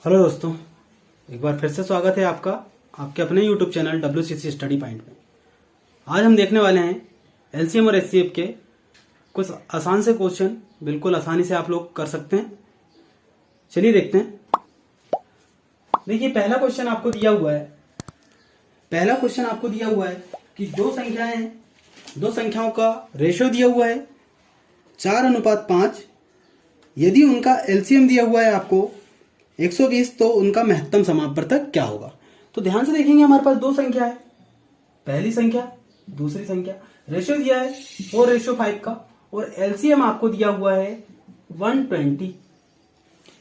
Hello दोस्तों, एक बार फिर से स्वागत है आपका आपके अपने YouTube channel WCC study point में। आज हम देखने वाले हैं एलसीएम और एचसीएफ के कुछ आसान से क्वेश्चन, बिल्कुल आसानी से आप लोग कर सकते हैं। चलिए देखते हैं। देखिए, पहला क्वेश्चन आपको दिया हुआ है कि दो संख्याओं का रेशियो दिया हुआ है 4:5। यदि उनका एलसीएम दिया हुआ है आपको 120, तो उनका महत्तम समापवर्तक क्या होगा। तो ध्यान से देखेंगे, हमारे पास दो संख्या है, पहली संख्या दूसरी संख्या। रेशियो दिया है 4:5 का और एलसीएम आपको दिया हुआ है 120।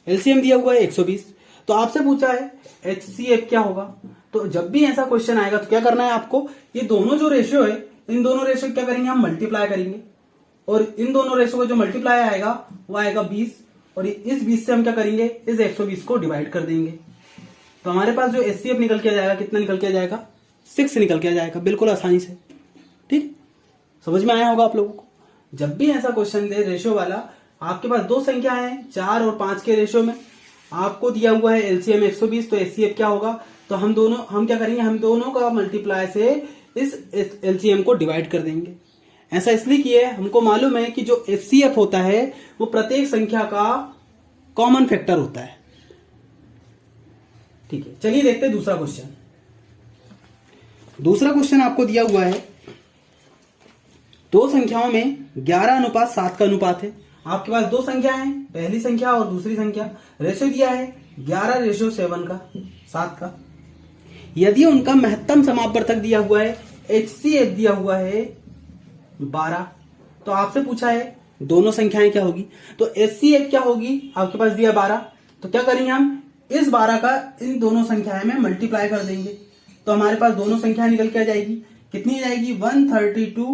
एलसीएम दिया हुआ है 120। तो आपसे पूछा है एचसीएफ क्या होगा। तो जब भी ऐसा क्वेश्चन आएगा तो क्या करना है आपको, ये दोनों जो रेशियो है, इन दोनों रेशियो क्या करेंगे, हम मल्टीप्लाई करेंगे और इन दोनों रेशियो का जो मल्टीप्लाई आएगा वो आएगा 20 और इस 20 से हम क्या करेंगे, इस 120 को डिवाइड कर देंगे। तो हमारे पास जो एचसीएफ निकल के जाएगा, कितना निकल के जाएगा, 6 निकल के जाएगा, बिल्कुल आसानी से। ठीक, समझ में आया होगा आप लोगों को। जब भी ऐसा क्वेश्चन दे रेशियो वाला, आपके पास दो संख्या है 4 और 5 के रेशियो में, आपको दिया हुआ है एलसीएम 120, तो एचसीएफ क्या होगा। तो हम क्या करेंगे, हम दोनों का मल्टीप्लाई से इस एलसीएम को डिवाइड कर देंगे। ऐसा इसलिए किए, हमको मालूम है कि जो एचसीएफ होता है वो प्रत्येक संख्या का कॉमन फैक्टर होता है। ठीक है, चलिए देखते हैं दूसरा क्वेश्चन। दूसरा क्वेश्चन आपको दिया हुआ है, दो संख्याओं में 11:7 का अनुपात है। आपके पास दो संख्या है, पहली संख्या और दूसरी संख्या। रेशियो दिया है 11:7 का, 7 का। यदि उनका महत्तम समापवर्तक दिया हुआ है, एचसीएफ दिया हुआ है 12, तो आपसे पूछा है दोनों संख्याएं क्या होगी। तो एचसीएफ क्या होगी, आपके पास दिया 12, तो क्या करेंगे, हम इस 12 का इन दोनों संख्याएं में मल्टीप्लाई कर देंगे। तो हमारे पास दोनों संख्याएं निकल के आ जाएगी, कितनी जाएगी, 132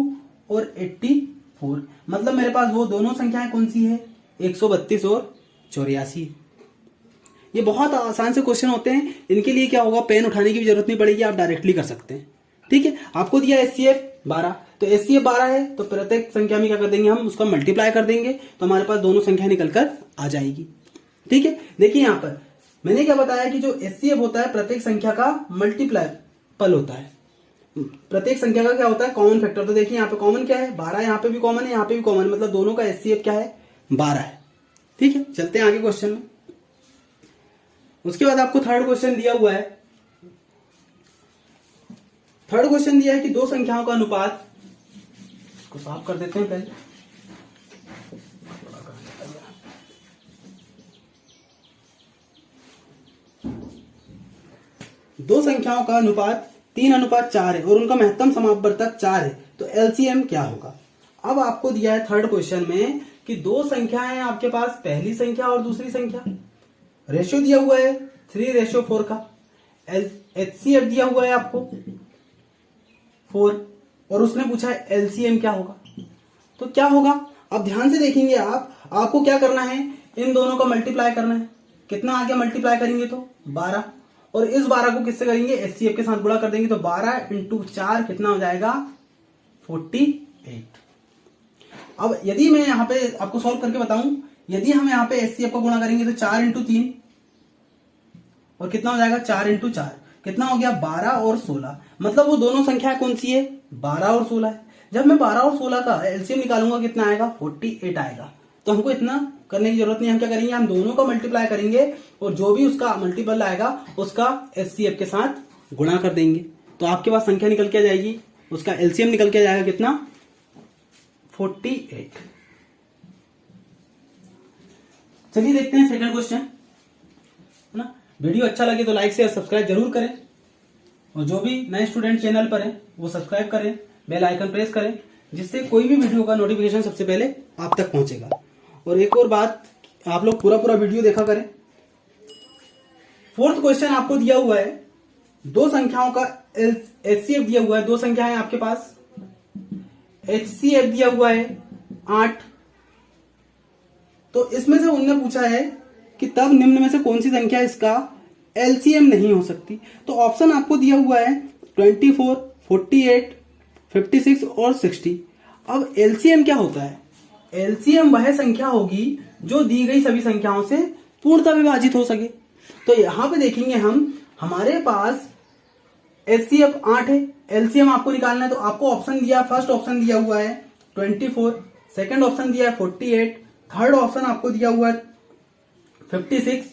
और 84। मतलब मेरे पास वो दोनों संख्याएं कौन सी है, 132 और 84। ये बहुत आसान से क्वेश्चन होते हैं, इनके लिए क्या होगा, पेन उठाने की भी जरूरत नहीं पड़ेगी, आप डायरेक्टली कर सकते हैं। ठीक है, आपको दिया एचसीएफ 12, तो एचसीएफ 12 है, तो प्रत्येक संख्या में क्या कर देंगे, हम उसका मल्टीप्लाई कर देंगे, तो हमारे पास दोनों संख्या निकलकर आ जाएगी। ठीक है, देखिए यहां पर मैंने क्या बताया कि जो एचसीएफ होता है प्रत्येक संख्या का मल्टीप्लाइपल होता है। प्रत्येक संख्या का क्या होता है, कॉमन फैक्टर। तो देखिए यहाँ पे कॉमन क्या है, 12, यहाँ पे भी कॉमन है, यहाँ पे भी कॉमन है, मतलब दोनों का एचसीएफ क्या है, 12 है। ठीक है, चलते हैं आगे क्वेश्चन में। उसके बाद आपको थर्ड क्वेश्चन दिया हुआ है। थर्ड क्वेश्चन दिया है कि दो संख्याओं का अनुपात, इसको साफ कर देते हैं पहले। दो संख्याओं का अनुपात 3:4 है और उनका महत्तम समापवर्तक 4 है, तो एलसीएम क्या होगा। अब आपको दिया है थर्ड क्वेश्चन में कि दो संख्याएं हैं आपके पास, पहली संख्या और दूसरी संख्या। रेशियो दिया हुआ है 3:4 का। एचसीएफ दिया हुआ है आपको 4 और उसने पूछा है एलसीएम क्या होगा। तो क्या होगा, अब ध्यान से देखेंगे आपको क्या करना है, इन दोनों का मल्टीप्लाई करना है। कितना आगे मल्टीप्लाई करेंगे, तो 12, और इस 12 को किससे करेंगे, एचसीएफ के साथ गुणा कर देंगे। तो 12 × 4 कितना हो जाएगा, 48। अब यदि मैं यहाँ पे आपको सॉल्व करके बताऊं, यदि हम यहाँ पे एचसीएफ का गुणा करेंगे तो 4 × 3 और कितना हो जाएगा, 4 × 4 कितना हो गया, 12 और 16। मतलब वो दोनों संख्या कौन सी है, 12 और 16 है। जब मैं 12 और 16 का एलसीएम निकालूंगा कितना आएगा, 48 आएगा। तो हमको इतना करने की जरूरत नहीं, हम क्या करेंगे, हम दोनों का मल्टीप्लाई करेंगे और जो भी उसका मल्टीपल आएगा उसका एचसीएफ के साथ गुणा कर देंगे। तो आपके पास संख्या निकल के आ जाएगी, उसका एलसीएम निकल के आ जाएगा कितना, 48। चलिए देखते हैं सेकंड क्वेश्चन, है ना। वीडियो अच्छा लगे तो लाइक शेयर सब्सक्राइब जरूर करें और जो भी नए स्टूडेंट चैनल पर हैं वो सब्सक्राइब करें, बेल आइकन प्रेस करें, जिससे कोई भी वीडियो का नोटिफिकेशन सबसे पहले आप तक पहुंचेगा। और एक और बात, आप लोग पूरा वीडियो देखा करें। फोर्थ क्वेश्चन आपको दिया हुआ है, दो संख्याओं का एचसीएफ दिया हुआ है, दो संख्या है आपके पास, एचसीएफ दिया हुआ है 8। तो इसमें से उन्होंने पूछा है कि तब निम्न में से कौन सी संख्या इसका एलसीएम नहीं हो सकती। तो ऑप्शन आपको दिया हुआ है 24, 48, 56 और 60। अब एलसीएम क्या होता है, एलसीएम वह संख्या होगी जो दी गई सभी संख्याओं से पूर्णतः विभाजित हो सके। तो यहां पे देखेंगे हम, हमारे पास एचसीएफ 8 है, एलसीएम आपको निकालना है। तो आपको ऑप्शन दिया, फर्स्ट ऑप्शन दिया हुआ है 24, सेकंड ऑप्शन दिया है 48, थर्ड ऑप्शन आपको दिया हुआ है 56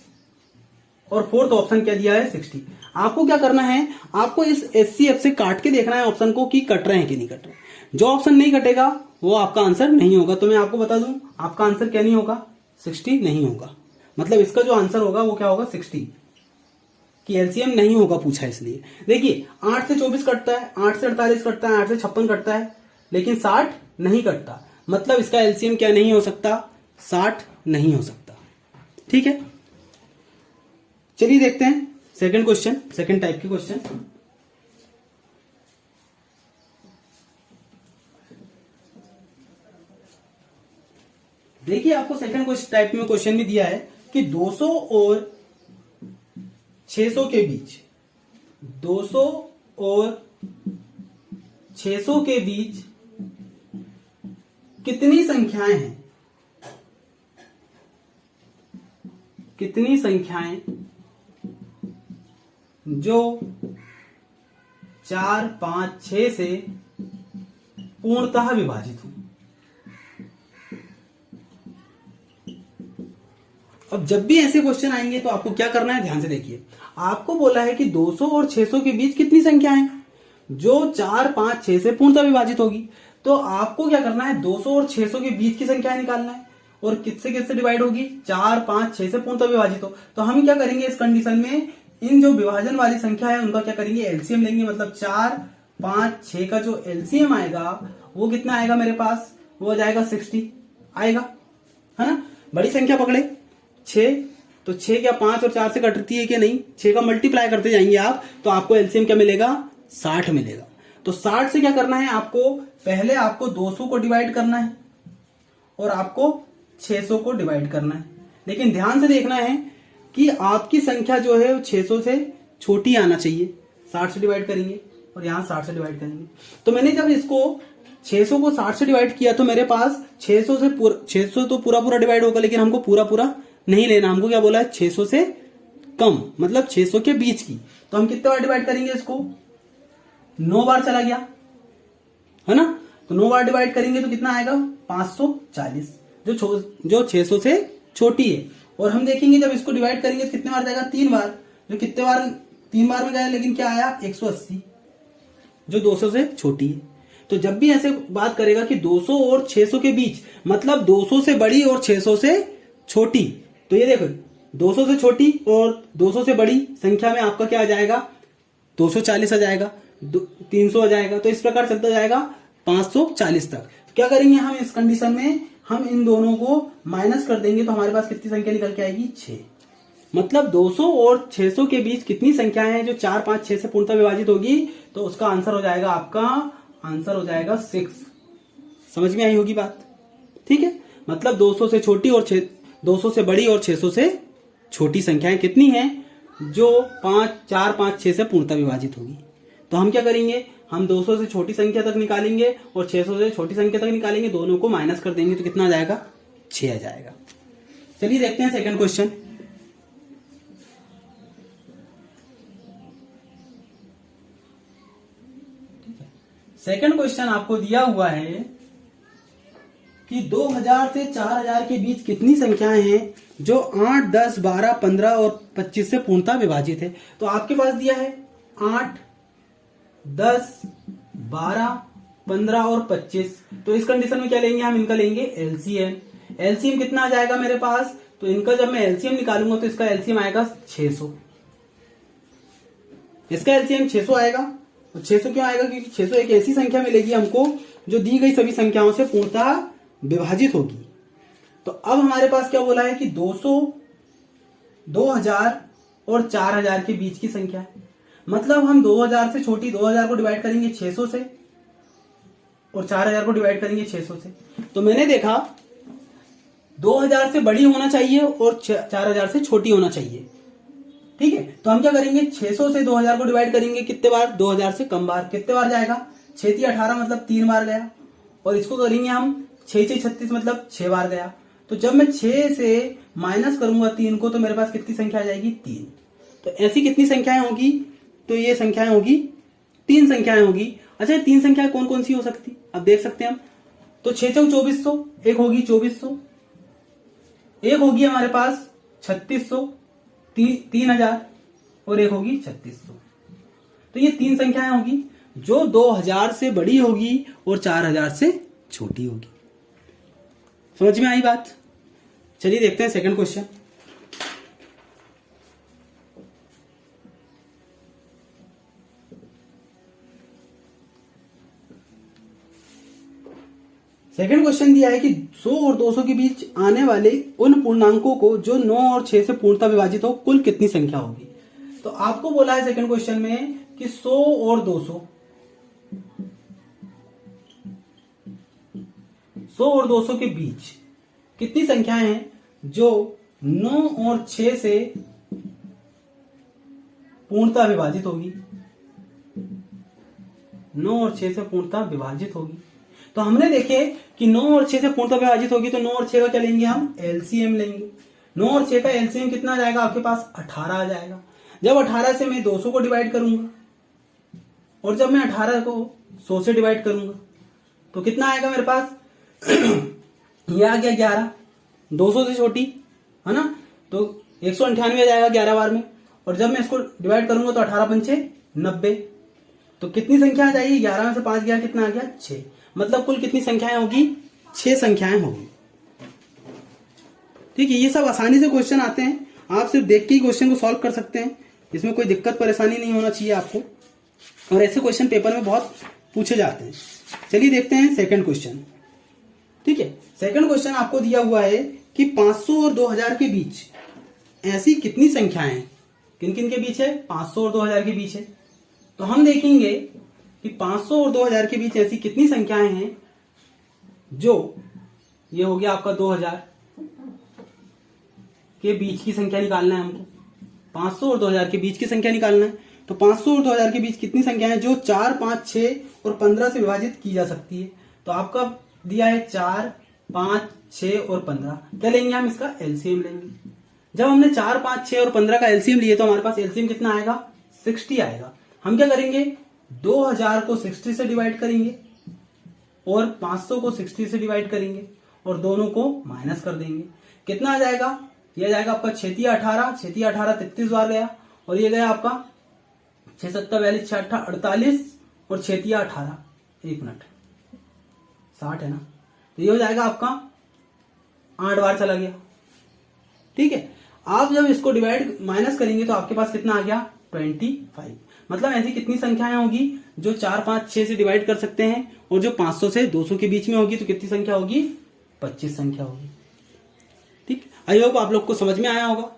और फोर्थ ऑप्शन क्या दिया है 60। आपको क्या करना है, आपको इस एचसीएफ से काट के देखना है ऑप्शन को कि कट रहे हैं कि नहीं कट रहे। जो ऑप्शन नहीं कटेगा वो आपका आंसर नहीं होगा। तो मैं आपको बता दूं, आपका आंसर क्या नहीं होगा, 60 नहीं होगा। मतलब इसका जो आंसर होगा वो क्या होगा, 60, कि एलसीएम नहीं होगा पूछा इसलिए। देखिए 8 से 24 कटता है, 8 से 48 कटता है, 8 से 56 कटता है, लेकिन 60 नहीं कटता। मतलब इसका एलसीएम क्या नहीं हो सकता, 60 नहीं हो सकता। ठीक है, चलिए देखते हैं सेकंड क्वेश्चन, सेकंड टाइप के क्वेश्चन। देखिए आपको सेकंड टाइप में क्वेश्चन भी दिया है कि 200 और 600 के बीच, 200 और 600 के बीच कितनी संख्याएं हैं, कितनी संख्याएं जो 4, 5, 6 से पूर्णतः विभाजित हो। अब जब भी ऐसे क्वेश्चन आएंगे तो आपको क्या करना है, ध्यान से देखिए। आपको बोला है कि 200 और 600 के बीच कितनी संख्याएं जो 4, 5, 6 से पूर्णतः विभाजित होगी। तो आपको क्या करना है, 200 और 600 के बीच की संख्या निकालना है, और किससे किससे डिवाइड होगी, 4, 5, 6 से पूर्णतः विभाजित हो। तो हम क्या करेंगे इस कंडीशन में, इन जो विभाजन वाली संख्या है उनका क्या करेंगे, एलसीएम लेंगे। मतलब 4, 5, 6 का जो एलसीएम आएगा वो कितना आएगा मेरे पास, वो आ जाएगा 60 आएगा, है ना। बड़ी संख्या पकड़े 6, तो 6 क्या 5 और 4 से कटती है कि नहीं, 6 का मल्टीप्लाई करते जाएंगे आप, तो आपको एलसीएम क्या मिलेगा, 60 मिलेगा। तो 60 से क्या करना है आपको, पहले आपको 200 को डिवाइड करना है और आपको 600 को डिवाइड करना है। लेकिन ध्यान से देखना है कि आपकी संख्या जो है 600 से छोटी आना चाहिए। 60 से डिवाइड करेंगे और यहां 60 से डिवाइड करेंगे। तो मैंने जब इसको 600 को 60 से डिवाइड किया तो मेरे पास 600 तो पूरा डिवाइड होगा, लेकिन हमको पूरा नहीं लेना। हमको क्या बोला है, 600 से कम, मतलब 600 के बीच की। तो हम कितने बार डिवाइड करेंगे इसको, 9 बार चला गया, है ना। तो 9 बार डिवाइड करेंगे तो कितना आएगा, 540, जो 600 से छोटी है। और हम देखेंगे जब इसको डिवाइड करेंगे तो कितने बार जाएगा, 3 बार। जो कितने बार, 3 बार में गया, लेकिन क्या आया, 180, जो 200 से छोटी है। तो जब भी ऐसे बात करेगा कि 200 और 600 के बीच, मतलब 200 से बड़ी और 600 से छोटी, तो ये देखो 200 से छोटी और 200 से बड़ी संख्या में आपका क्या आ जाएगा, 240 आ जाएगा, 300 आ जाएगा। तो इस प्रकार चलता जाएगा 540 तक। तो क्या करेंगे हम इस कंडीशन में, हम इन दोनों को माइनस कर देंगे तो हमारे पास कितनी संख्या निकल के आएगी, 6। मतलब 200 और 600 के बीच कितनी संख्याएं हैं जो 4, 5, 6 से पूर्णतः विभाजित होगी। तो उसका आंसर हो जाएगा, आपका आंसर हो जाएगा 6। समझ में आई होगी बात, ठीक है। मतलब 200 से छोटी और 200 से बड़ी और 600 से छोटी संख्याएं कितनी हैं जो 4, 5, 6 से पूर्णतः विभाजित होगी। तो हम क्या करेंगे, हम 200 से छोटी संख्या तक निकालेंगे और 600 से छोटी संख्या तक निकालेंगे, दोनों को माइनस कर देंगे तो कितना आ जाएगा, 6 आ जाएगा। चलिए देखते हैं सेकंड क्वेश्चन। सेकंड क्वेश्चन आपको दिया हुआ है कि 2000 से 4000 के बीच कितनी संख्याएं हैं जो 8, 10, 12, 15 और 25 से पूर्णतः विभाजित है। तो आपके पास दिया है 8, 10, 12, 15 और 25। तो इस कंडीशन में क्या लेंगे हम, इनका लेंगे एलसीएम। एलसीएम कितना आ जाएगा मेरे पास, तो इनका जब मैं एलसीएम निकालूंगा तो इसका एलसीएम आएगा 600। इसका एलसीएम 600 आएगा। तो 600 क्यों आएगा, क्योंकि 600 एक ऐसी संख्या मिलेगी हमको जो दी गई सभी संख्याओं से पूर्णतः विभाजित होगी। तो अब हमारे पास क्या बोला है कि 200, 2000 और 4000 के बीच की संख्या है। मतलब हम 2000 से छोटी 2000 को डिवाइड करेंगे 600 से और 4000 को डिवाइड करेंगे 600 से। तो मैंने देखा 2000 से बड़ी होना चाहिए और 4000 से छोटी होना चाहिए, ठीक है। तो हम क्या करेंगे, 600 से 2000 को डिवाइड करेंगे कितने बार, 2000 से कम बार। कितने बार जाएगा, 6 × 18 मतलब 3 बार गया। और इसको करेंगे हम 6 × 36 मतलब 6 बार गया। तो जब मैं 6 से माइनस करूंगा 3 को तो मेरे पास कितनी संख्या आ जाएगी 3। तो ऐसी कितनी संख्याएं होगी, तो ये संख्याएं होगी 3 संख्याएं होगी। अच्छा, 3 संख्याएं कौन कौन सी हो सकती, अब देख सकते हैं हम। तो 6 चौक 2400, एक होगी 2400, एक होगी हमारे पास 3600, 3000 और एक होगी 3600। तो ये 3 संख्याएं होगी जो 2000 से बड़ी होगी और 4000 से छोटी होगी। समझ में आई बात? चलिए देखते हैं सेकंड क्वेश्चन। सेकंड क्वेश्चन दिया है कि 100 और 200 के बीच आने वाले उन पूर्णांकों को जो 9 और 6 से पूर्णतः विभाजित हो, कुल कितनी संख्या होगी। तो आपको बोला है सेकंड क्वेश्चन में कि 100 और 200, 100 और 200 के बीच कितनी संख्याएं हैं जो 9 और 6 से पूर्णतः विभाजित होगी, 9 और 6 से पूर्णतः विभाजित होगी। तो हमने देखे कि 9 और 6 से पूर्णतः विभाजित होगी, तो 9 और 6 का क्या लेंगे हम, एलसीएम लेंगे। 9 और 6 का एलसीएम कितना आ जाएगा आपके पास, 18 आ जाएगा। जब 18 से मैं 200 को डिवाइड करूंगा और जब मैं 18 को 100 से डिवाइड करूंगा तो कितना आएगा मेरे पास ये आ गया 11, 200 से छोटी है ना, तो 198 आ जाएगा 11 बार में। और जब मैं इसको डिवाइड करूंगा तो 18 पंचे 90, तो कितनी संख्या आ जाएगी, 11 में से 5 गया कितना आ गया 6। मतलब कुल कितनी संख्याएं होगी, 6 संख्याएं होगी। ठीक है, ये सब आसानी से क्वेश्चन आते हैं, आप सिर्फ देख के ही क्वेश्चन को सॉल्व कर सकते हैं, इसमें कोई दिक्कत परेशानी नहीं होना चाहिए आपको। और ऐसे क्वेश्चन पेपर में बहुत पूछे जाते हैं। चलिए देखते हैं सेकंड क्वेश्चन। ठीक है, सेकंड क्वेश्चन आपको दिया हुआ है कि 500 और 2000 के बीच ऐसी कितनी संख्याएं, किन किन के बीच है, 500 और 2000 के बीच है। तो हम देखेंगे कि 500 और 2000 के बीच ऐसी कितनी संख्याएं हैं जो, ये हो गया आपका 2000 के बीच की संख्या निकालना है हमको, 500 और 2000 के बीच की संख्या निकालना है। तो 500 और 2000 के बीच कितनी संख्याएं जो 4, 5, 6 और 15 से विभाजित की जा सकती है। तो आपका दिया है 4, 5, 6 और 15, क्या लेंगे हम, इसका एलसीएम लेंगे। जब हमने 4, 5, 6 और 15 का एलसीएम लिए तो हमारे पास एलसीएम कितना आएगा, 60 आएगा। हम क्या करेंगे, 2000 को 60 से डिवाइड करेंगे और 500 को 60 से डिवाइड करेंगे और दोनों को माइनस कर देंगे। कितना आ जाएगा, यह जाएगा आपका 6 18, 6 18 33 बार गया और ये गया आपका 6 7 42, 6 8 48 और 6 18, 1 मिनट 60 है ना, तो ये हो जाएगा आपका 8 बार चला गया। ठीक है, आप जब इसको डिवाइड माइनस करेंगे तो आपके पास कितना आ गया 25। मतलब ऐसी कितनी संख्याएं होगी जो 4, 5, 6 से डिवाइड कर सकते हैं और जो 500 से 200 के बीच में होगी तो कितनी संख्या होगी, 25 संख्या होगी। ठीक, आई होप आप लोग को समझ में आया होगा।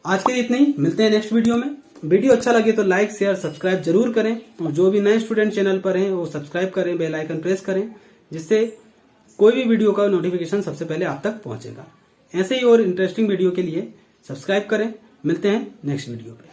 आज के लिए इतना ही, मिलते हैं नेक्स्ट वीडियो में। वीडियो अच्छा लगे तो लाइक शेयर सब्सक्राइब जरूर करें और जो भी नए स्टूडेंट चैनल पर हैं वो सब्सक्राइब करें, बेल आइकन प्रेस करें, जिससे कोई भी वीडियो का नोटिफिकेशन सबसे पहले आप तक पहुंचेगा। ऐसे ही और इंटरेस्टिंग वीडियो के लिए सब्सक्राइब करें। मिलते हैं नेक्स्ट वीडियो पे।